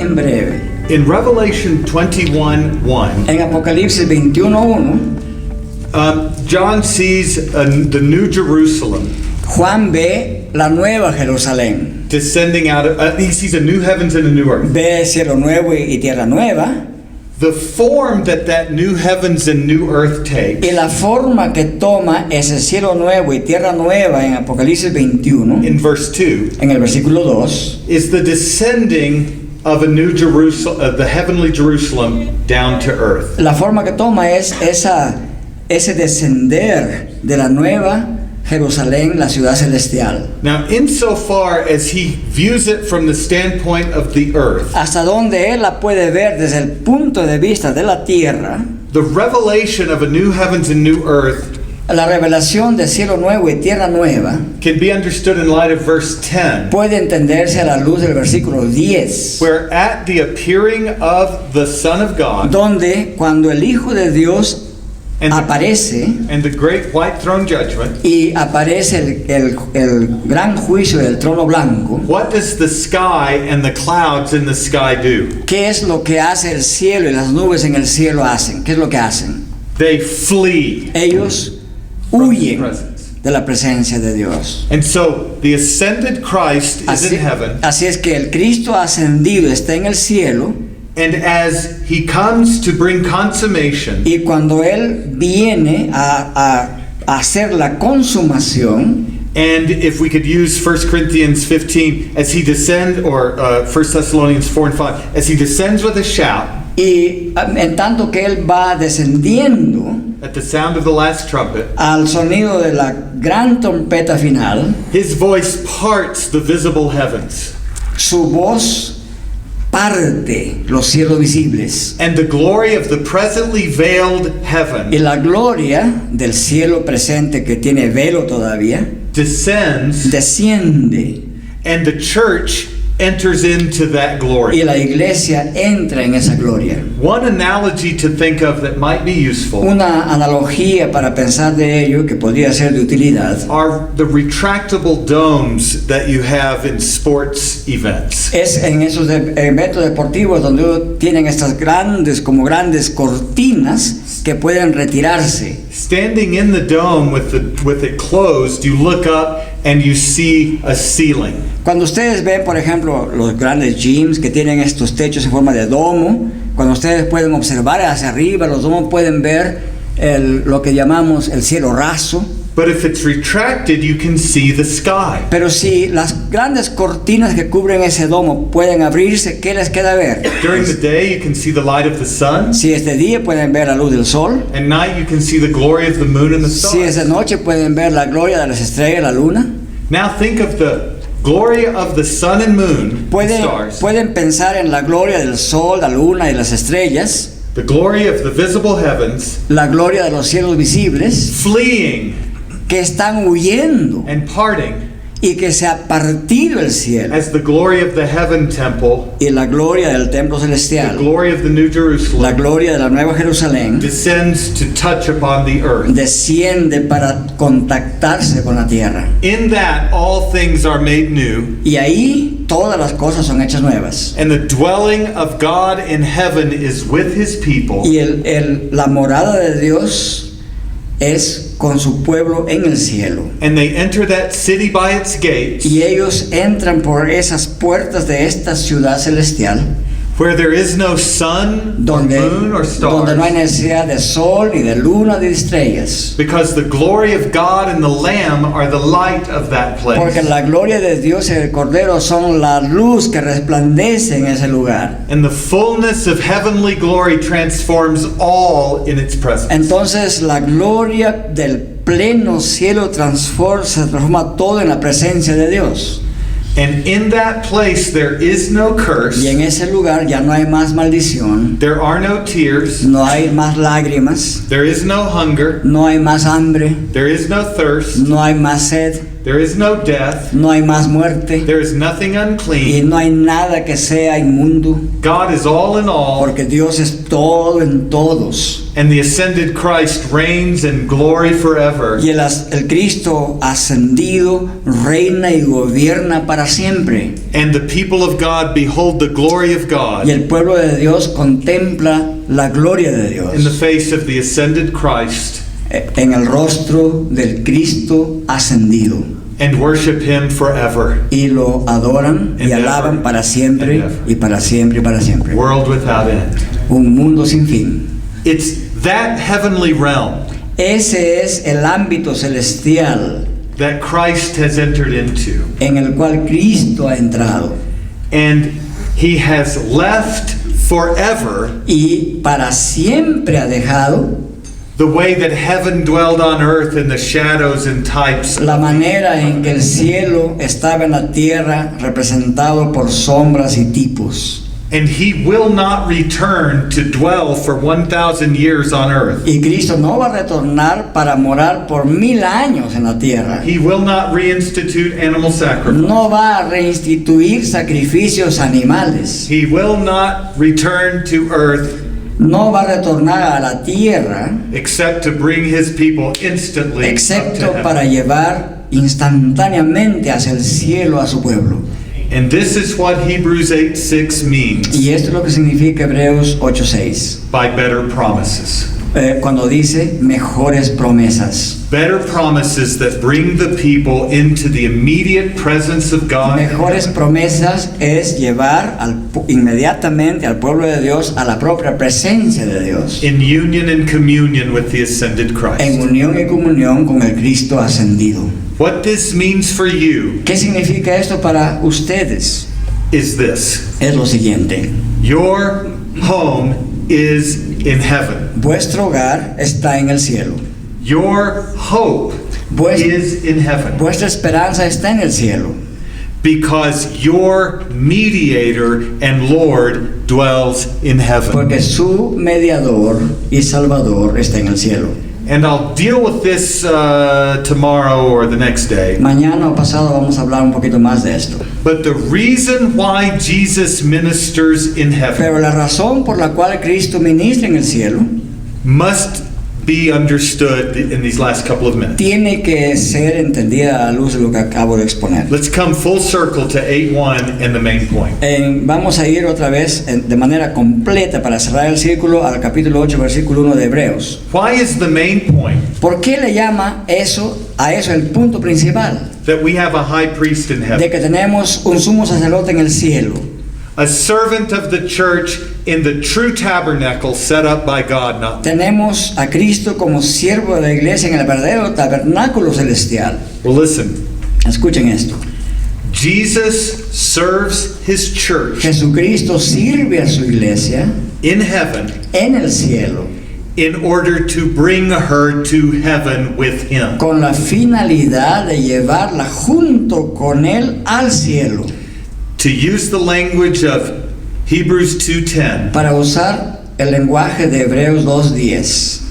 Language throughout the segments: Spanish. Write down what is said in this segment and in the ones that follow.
en breve. In Revelation 21:1, En Apocalipsis 21:1, John sees the New Jerusalem Juan ve la nueva Jerusalén. descending out of, he sees a new heavens and a new earth. Ve cielo nuevo y tierra nueva. The form that new heavens and new earth takes Y la forma que toma ese cielo nuevo y tierra nueva en Apocalipsis 21, in verse 2 en el versículo 2, is the descending of a new Jerusalem, the heavenly Jerusalem down to earth. la forma que toma es ese descender de la nueva Jerusalén, la ciudad celestial. Now, insofar as he views it from the standpoint of the earth, Hasta donde él la puede ver desde el punto de vista de la tierra, the revelation of a new heavens and new earth la revelación de cielo nuevo y tierra nueva can be understood in light of verse 10, puede entenderse a la luz del versículo 10, where at the appearing of the Son of God donde cuando el Hijo de Dios and aparece and the great white throne judgment, y aparece el gran juicio del trono blanco, what does the sky and the clouds in the sky do? ¿qué es lo que hace el cielo y las nubes en el cielo hacen? ¿Qué es lo que hacen? They flee Ellos from his huyen presence. de la presencia de Dios. And so the ascended Christ is in heaven, Así es que el Cristo ascendido está en el cielo, and as he comes to bring consummation, y cuando Él viene a hacer la consumación, and if we could use 1 Corinthians 15, as he descends, or 1 Thessalonians 4 and 5, as he descends with a shout, y en tanto que Él va descendiendo at the sound of the last trumpet, al sonido de la gran trompeta final, his voice parts the visible heavens, su voz parte los cielos visibles, and the glory of the presently veiled y heaven la gloria del cielo presente que tiene velo todavía descends, desciende, and the church enters into that glory. y la iglesia entra en esa gloria. One analogy to think of that might be useful Una analogía para pensar de ello que podría ser de utilidad are the retractable domes that you have in sports events. es en esos eventos deportivos donde tienen estas grandes cortinas que pueden retirarse. Standing in the dome with it closed, you look up and you see a ceiling. Cuando ustedes ven, por ejemplo, los grandes gyms que tienen estos techos en forma de domo, cuando ustedes pueden observar hacia arriba, los domos pueden ver lo que llamamos el cielo raso. But if it's retracted, you can see the sky. Pero si las grandes cortinas que cubren ese domo pueden abrirse, ¿qué les queda ver? During the day, you can see the light of the sun. Si es de día, pueden ver la luz del sol. At night, you can see the glory of the moon and the Si es de stars. noche, pueden ver la gloria de las estrellas, la luna. Now think of the glory of the sun and moon and stars. Pueden pensar en la gloria del sol, la luna y las estrellas, The glory of the visible heavens la gloria de los cielos visibles, fleeing que están huyendo and parting y que se ha partido el cielo, as the glory of the heaven temple, y la gloria del templo the celestial, glory of the New la Jerusalem, gloria de la nueva Jerusalén, descends to touch upon the earth. desciende para contactarse con la tierra. In that, all things are made new, Y ahí todas las cosas son hechas nuevas. and the dwelling of God in heaven is with his people, Y la morada de Dios es con su pueblo en el cielo. and they enter that city by its gates, Y ellos entran por esas puertas de esta ciudad celestial, where there is no sun or donde moon or no hay stars, necesidad de sol, ni de luna, ni de estrellas. because the glory of God and the Lamb are the light of that Porque place. la gloria de Dios y el Cordero son la luz que resplandece en ese lugar. And the fullness of heavenly glory transforms all in its presence. Entonces la gloria del pleno cielo se transforma todo en la presencia de Dios. And in that place there is no curse, Y en ese lugar ya no hay más maldición, there are no tears, no hay más lágrimas, there is no hunger, no hay más hambre, there is no thirst, no hay más sed, There is no death. no hay más muerte There is nothing y unclean. no hay nada que sea inmundo, God is all in all, porque Dios es todo en todos. and the ascended Christ reigns in glory forever. Y el Cristo ascendido reina y gobierna para siempre. And the people of God behold the glory of Y God el pueblo de Dios contempla la gloria de in the Dios face of the ascended Christ en el rostro del Cristo ascendido. and worship Him forever. Y lo adoran y And alaban ever. para siempre And ever. y para siempre y para siempre. World without end. Un mundo sin fin. It's that heavenly realm Ese es el ámbito celestial that Christ has entered into. en el cual Cristo ha entrado. And He has left forever Y para siempre ha dejado the way that heaven dwelled on earth in the shadows and types. la manera en que el cielo estaba en la tierra, representado por sombras y tipos. And He will not return to dwell for 1,000 years on earth. Y Cristo no va a retornar para morar por 1000 años en la tierra. He will not reinstitute animal sacrifice. No va a reinstituir sacrificios animales. He will not return to earth No va a retornar a la tierra, except to bring His people instantly up to excepto heaven. para llevar instantáneamente hacia el cielo a su pueblo. And this is what Hebrews 8:6 means Y esto es lo que significa Hebreos 8:6, by better promises. cuando dice mejores promesas. Better promises that bring the people into the immediate presence of God. Mejores promesas es llevar inmediatamente al pueblo de Dios a la propia presencia de Dios, In union and communion with the ascended en Christ. unión y comunión con el Cristo ascendido. What this means for you ¿Qué significa esto para ustedes? is this. Es lo siguiente: Your home is in heaven. vuestro hogar está en el cielo, Your hope Vues- is in heaven. vuestra esperanza está en el cielo, Because your mediator and Lord dwells in heaven. porque su mediador y salvador está en el cielo. And I'll deal with this tomorrow or the next day. Mañana o pasado vamos a hablar un poquito más de esto. But the reason why Jesus ministers in heaven Pero la razón por la cual Cristo ministra en el cielo must be understood in these last couple of minutes. tiene que ser entendida a la luz de lo que acabo de exponer. Let's come full circle to 8:1 and the main point. Vamos a ir otra vez de manera completa para cerrar el círculo al capítulo 8, versículo 1 de Hebreos. Why is the main point ¿Por qué le llama a eso el punto principal? that we have a high priest in De heaven, que tenemos un sumo sacerdote en el cielo, a servant of the church in the true tabernacle set up by God, not tenemos a Cristo como siervo de la iglesia en el verdadero tabernáculo celestial. Well, listen. Escuchen esto: Jesus serves His church Jesucristo sirve a su iglesia in heaven en el cielo in order to bring her to heaven with Him. con la finalidad de llevarla junto con él al cielo. To use the language of Hebrews 2:10, Para usar el lenguaje de Hebreos 2:10,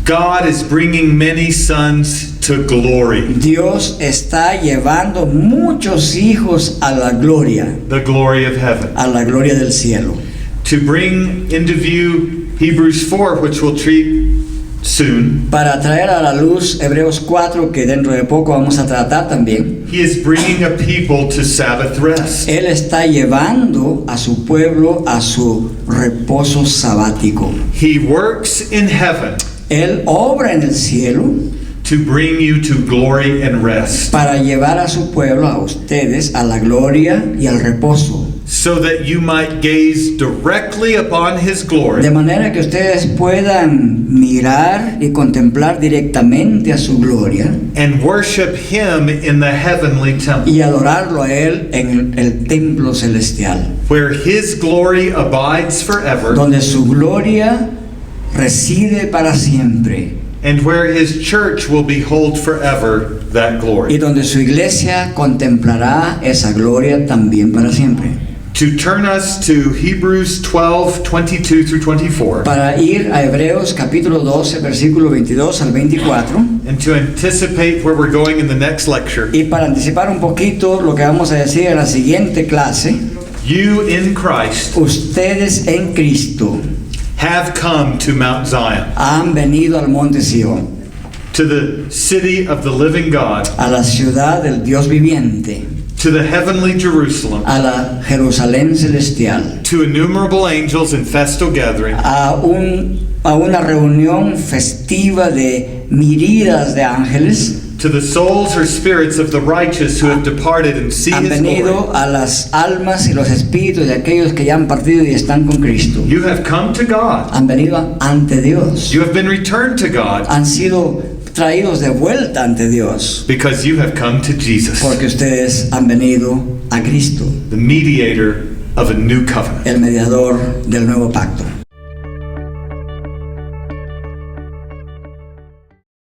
God is bringing many sons to glory, Dios está llevando muchos hijos a la gloria the glory of heaven. del cielo. To bring into view Hebrews 4, which we'll treat soon, Para traer a la luz Hebreos 4, que dentro de poco vamos a tratar también, He is bringing a people to Sabbath rest. Él está llevando a su pueblo a su reposo sabático. He works in heaven Él obra en el cielo to bring you to glory and rest, para llevar a su pueblo, a ustedes, a la gloria y al reposo, so that you might gaze directly upon His glory de manera que ustedes puedan mirar y contemplar directamente a su gloria and worship Him in the heavenly temple, y adorarlo a Él en el templo celestial, where His glory abides forever donde su gloria reside para siempre and where His church will behold forever that y glory. donde su iglesia contemplará esa gloria también para siempre. to turn us to Hebrews 12, 22 through 24, para ir a Hebreos capítulo 12, versículo 22 al 24, and to anticipate where we're going in the next lecture. y para anticipar un poquito lo que vamos a decir en la siguiente clase. You in Christ Ustedes en Cristo have come to Mount Zion, han venido al monte Sión, to the city of the living God, a la ciudad del Dios viviente, to the heavenly Jerusalem, a la Jerusalén celestial, to innumerable angels in festal gathering, a una reunión festiva de miríadas de ángeles. to the souls or spirits of the righteous who have departed and see Han His venido glory. a las almas y los espíritus de aquellos que ya han partido y están con Cristo. You have come to God. Han venido ante Dios. You have been returned to God Han sido traídos de vuelta ante Dios. because you have come to Jesus, Porque ustedes han venido a Cristo, the mediator of a new covenant. el mediador del nuevo pacto.